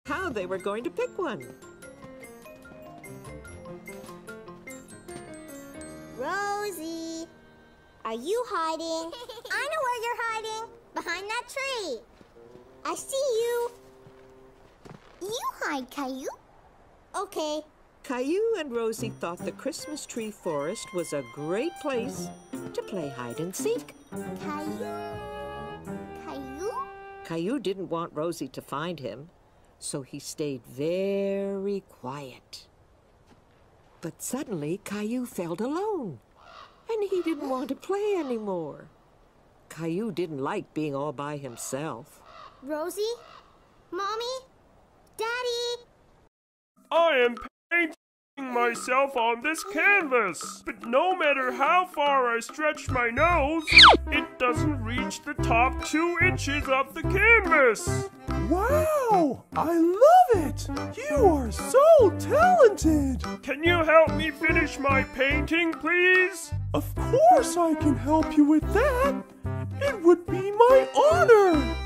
how they were going to pick one. Rosie, are you hiding? I know where you're hiding. Behind that tree. I see you. You hide, Caillou. Okay. Caillou and Rosie thought the Christmas tree forest was a great place to play hide and seek. Caillou? Caillou? Caillou didn't want Rosie to find him, so he stayed very quiet. But suddenly Caillou felt alone, and he didn't want to play anymore. Caillou didn't like being all by himself. Rosie? Mommy? Daddy? I am painting myself on this canvas, but no matter how far I stretch my nose, it doesn't reach the top 2 inches of the canvas. Wow! I love it! You are so talented! Can you help me finish my painting, please? Of course I can help you with that! It would be my honor!